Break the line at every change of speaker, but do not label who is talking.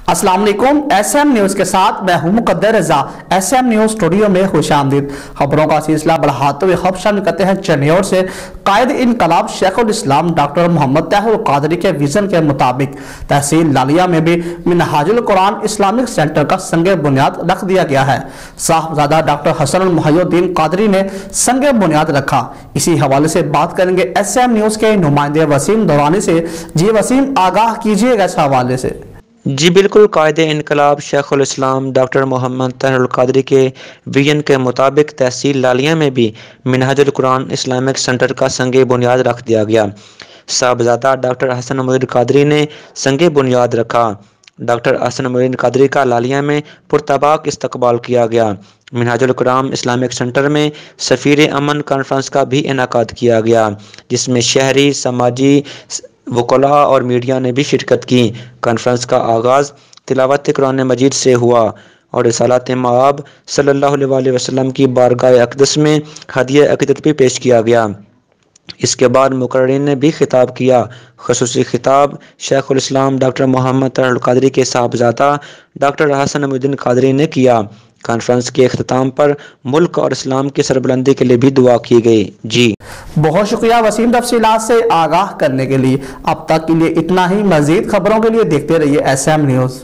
अस्सलाम वालेकुम। SM news के साथ मैं हूं मुकद्दर रजा। SM न्यूज़ स्टूडियो में खुशामदीद। खबरों का सिलसिला बढ़ाते हुए खबर शामिल करते हैं चन्योर से। कायद इनकलाब शेखुल इस्लाम डॉक्टर मोहम्मद ताहिर कादरी के विजन के मुताबिक तहसील लालिया में भी मिनहाजुल कुरान इस्लामिक सेंटर का संग बुनियाद रख दिया गया है। साहबजादा डॉक्टर हसन मुहय्यिद्दीन कादरी ने संग बुनियाद रखा। इसी हवाले से बात करेंगे SM न्यूज़ के नुमाइंदे वसीम दौरानी से। जी वसीम, आगाह कीजिएगा इस हवाले से।
जी बिल्कुल, कायदे इनकलाब शेखुल इस्लाम डॉक्टर मोहम्मद ताहिर कादरी के विजन के मुताबिक तहसील लालिया में भी मिनहाजुल कुरान इस्लामिक सेंटर का संग बुनियाद रख दिया गया। साहबजादा डॉक्टर हसन मुहय्यिद्दीन कादरी ने संग बुनियाद रखा। डॉक्टर हसन मुहय्यिद्दीन कादरी का लालिया में पुरतबाक इस्तकबाल किया गया। मिनहाजुल कुरान इस्लामिक सेंटर में सफ़ीर अमन कॉन्फ्रेंस का भी इनेकाद किया गया, जिसमें शहरी, समाजी, वकला और मीडिया ने भी शिरकत की। कॉन्फ्रेंस का आगाज़ तिलावत कुरान मजीद से हुआ और रिसालत मआब सल्लल्लाहु अलैहि वसल्लम की बारगाह अक़दस में हदिया अक़ीदत भी पेश किया गया। इसके बाद मुकर्रिरीन ने भी खिताब किया। ख़ुसूसी खिताब शेखुल इस्लाम डॉक्टर मोहम्मद ताहिर कादरी के साहबजादा डॉक्टर हसन मुहय्यिद्दीन कादरी ने किया। कॉन्फ्रेंस के अख्ताम पर मुल्क और इस्लाम की सरबुलंदी के लिए भी दुआ की गई। जी
बहुत शुक्रिया वसीम, तफसीलात से आगाह करने के लिए। अब तक के लिए इतना ही। मजीद खबरों के लिए देखते रहिए SM न्यूज़।